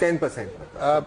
10%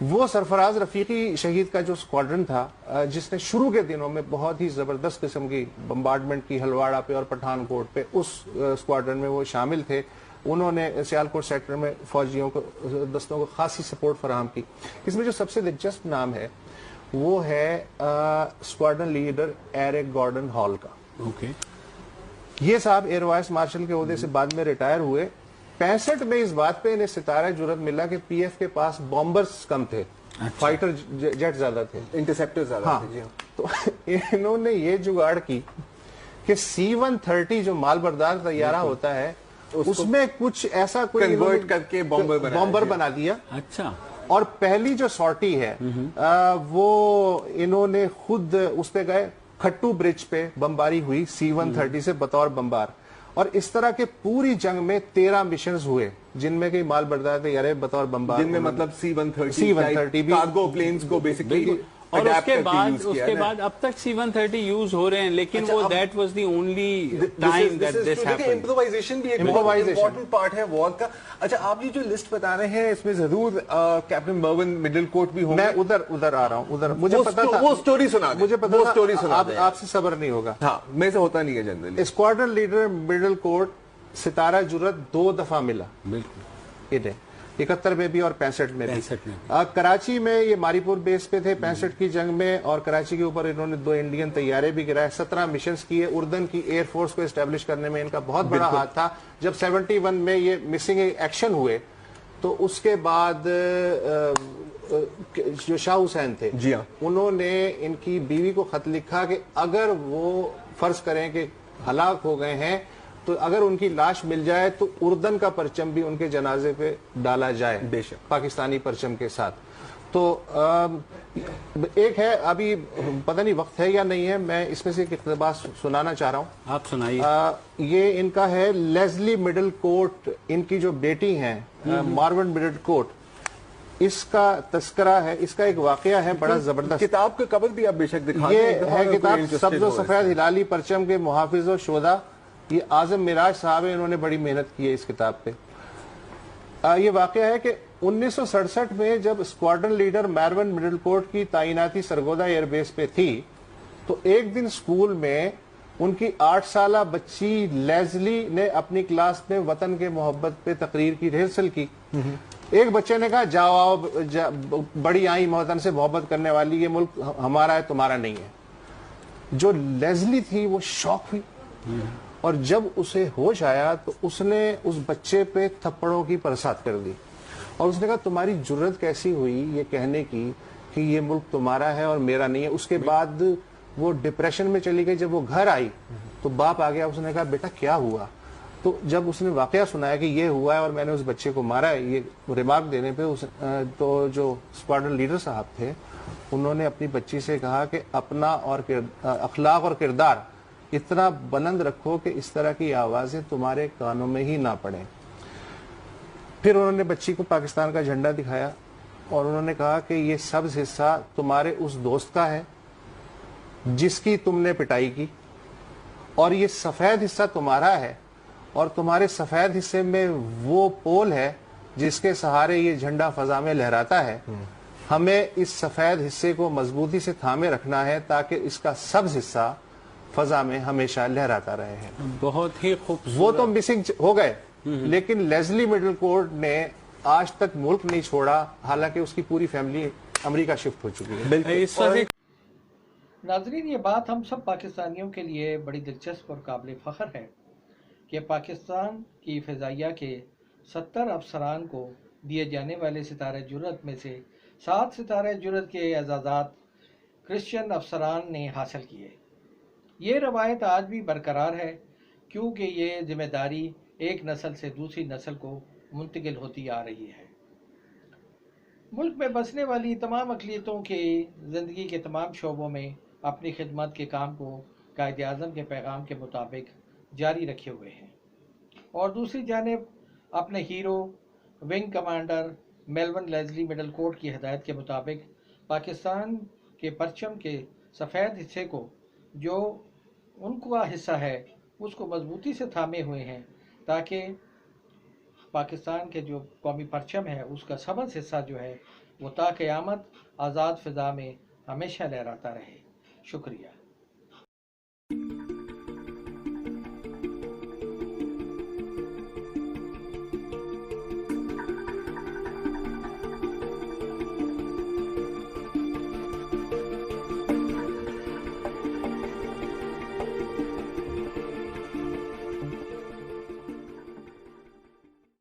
وہ سرفراز رفیقی شہید کا جو اسکواڈرن تھا جس نے شروع کے دنوں میں بہت ہی زبردست قسم کی بمبارڈمنٹ کی ہلواڑہ پہ اور پٹھان کوٹ پہ، اس اسکواڈرن میں وہ شامل تھے. انہوں نے سیالکوٹ سیکٹر میں فوجیوں کو دستوں کو خاصی سپورٹ فراہم کی. اس میں جو سب سے دلچسپ نام ہے وہ ہے squadron leader Eric Gordon Hall کا. یہ صاحب ایئر وائس مارشل کے عہدے سے بعد میں ریٹائر ہوئے. 65 میں اس بات پہ انہیں ستارہ جرأت ملا کہ پی ایف کے پاس بامبرز کم تھے، فائٹر جیٹ زیادہ تھے، انٹرسیپٹر زیادہ تھے. تو انہوں نے یہ جگاڑ کی کہ C-130 جو مال بردار طیارہ ہوتا ہے اس میں کچھ ایسا کوئی کنورٹ کر کے بامبر بنا دیا. اچھا. اور پہلی جو سارٹی ہے وہ انہوں نے خود اس پہ گئے، کھٹو برج پہ بمباری ہوئی C-130 سے بطور بمبار. اور اس طرح کے پوری جنگ میں 13 مشنز ہوئے جن میں کئی مال بردار طیارے بطور بمبار، جن میں مطلب C-130 کارگو پلینز کو بیسکلی. اور اس کے بعد اب تک C-130 یوز ہو رہے ہیں، لیکن وہ that was the only time that this happened. Improvisation بھی ایک امپورٹنٹ پارٹ ہے وار کا. اچھا، آپ یہ جو لسٹ بتا رہے ہیں اس میں ضرور کیپٹن مرون مڈل کوٹ بھی ہوں گے. میں ادھر آ رہا ہوں. ادھر مجھے پتا تھا، وہ سٹوری سنا دیں. مجھے پتا تھا آپ سے صبر نہیں ہوگا. ہاں، میں سے ہوتا نہیں ہے جنرلی. اسکواڈرن لیڈر مڈل کوٹ ستارہ جرأت 2 دفعہ ملا. بالکل. 71 میں بھی اور 65 میں بھی. کراچی میں یہ ماری پور بیس پہ تھے 65 کی جنگ میں، اور کراچی کے اوپر انہوں نے 2 انڈین طیارے بھی گرائے، 17 مشنز کیے. اردن کی ایئر فورس کو اسٹیبلش کرنے میں ان کا بہت بڑا ہاتھ تھا. جب 71 میں یہ مسنگ ایکشن ہوئے تو اس کے بعد جو شاہ حسین تھے، جی ہاں، انہوں نے ان کی بیوی کو خط لکھا کہ اگر وہ فرض کریں کہ ہلاک ہو گئے ہیں تو اگر ان کی لاش مل جائے تو اردن کا پرچم بھی ان کے جنازے پہ ڈالا جائے، بے شک، پاکستانی پرچم کے ساتھ. تو ایک ہے، ابھی پتہ نہیں وقت ہے یا نہیں ہے، میں اس میں سے ایک اقتباس سنانا چاہ رہا ہوں. آپ سنائیے. یہ ان کا ہے لیزلی مڈل کوٹ، ان کی جو بیٹی ہیں مارون مڈل کوٹ، اس کا تذکرہ ہے، اس کا ایک واقعہ ہے بڑا زبردست. کتاب کا کور بھی آپ بے شک دکھا دیں. یہ ہے کتاب سبز و سفید ہلالی پرچم کے محافظ و شہداء. یہ اعظم مراج صاحب ہیں، انہوں نے بڑی محنت کی ہے اس کتاب پہ. یہ واقعہ ہے کہ 1967 میں جب اسکواڈرن لیڈر میرون مڈل کوٹ کی تعیناتی سرگودا ایئر بیس پہ تھی تو ایک دن اسکول میں ان کی 8 سالہ بچی لیزلی نے اپنی کلاس میں وطن کے محبت پہ تقریر کی ریہرسل کی. ایک بچے نے کہا جاؤ آؤ بڑی آئی وطن سے محبت کرنے والی، یہ ملک ہمارا ہے تمہارا نہیں ہے. جو لیزلی تھی وہ شاک ہوئی، اور جب اسے ہوش آیا تو اس نے اس بچے پہ تھپڑوں کی برسات کر دی، اور اس نے کہا تمہاری جرت کیسی ہوئی یہ کہنے کی کہ یہ ملک تمہارا ہے اور میرا نہیں ہے. اس کے بعد وہ ڈپریشن میں چلی گئی. جب وہ گھر آئی تو باپ آ گیا، اس نے کہا بیٹا کیا ہوا؟ تو جب اس نے واقعہ سنایا کہ یہ ہوا ہے اور میں نے اس بچے کو مارا ہے، یہ ریمارک دینے پہ تو جو اسکواڈرن لیڈر صاحب تھے انہوں نے اپنی بچی سے کہا کہ اپنا اور اخلاق اور کردار اتنا بلند رکھو کہ اس طرح کی آوازیں تمہارے کانوں میں ہی نہ پڑیں. پھر انہوں نے بچی کو پاکستان کا جھنڈا دکھایا اور انہوں نے کہا کہ یہ سبز حصہ تمہارے اس دوست کا ہے جس کی تم نے پٹائی کی، اور یہ سفید حصہ تمہارا ہے، اور تمہارے سفید حصے میں وہ پول ہے جس کے سہارے یہ جھنڈا فضا میں لہراتا ہے. ہمیں اس سفید حصے کو مضبوطی سے تھامے رکھنا ہے تاکہ اس کا سبز حصہ فضا میں ہمیشہ لہراتا رہے ہیں. بہت ہی خوبصورت. وہ تو مسنگ ہو گئے لیکن لیزلی مڈل کوٹ نے آج تک ملک نہیں چھوڑا، حالانکہ اس کی پوری فیملی امریکہ شفٹ ہو چکی ہے. ناظرین، یہ بات ہم سب پاکستانیوں کے لیے بڑی دلچسپ اور قابل فخر ہے کہ پاکستان کی فضائیہ کے 70 افسران کو دیے جانے والے ستارہ جرأت میں سے 7 ستارہ جرأت کے اعزازات کرسچن افسران نے حاصل کیے. یہ روایت آج بھی برقرار ہے کیونکہ یہ ذمہ داری ایک نسل سے دوسری نسل کو منتقل ہوتی آ رہی ہے. ملک میں بسنے والی تمام اقلیتوں کے زندگی کے تمام شعبوں میں اپنی خدمت کے کام کو قائد اعظم کے پیغام کے مطابق جاری رکھے ہوئے ہیں، اور دوسری جانب اپنے hero wing commander میلون Leslie middle کوٹ کی ہدایت کے مطابق پاکستان کے پرچم کے سفید حصے کو جو ان کا حصہ ہے اس کو مضبوطی سے تھامے ہوئے ہیں تاکہ پاکستان کے جو قومی پرچم ہے اس کا سبز حصہ جو ہے وہ تا قیامت آزاد فضا میں ہمیشہ لہراتا رہے. شکریہ.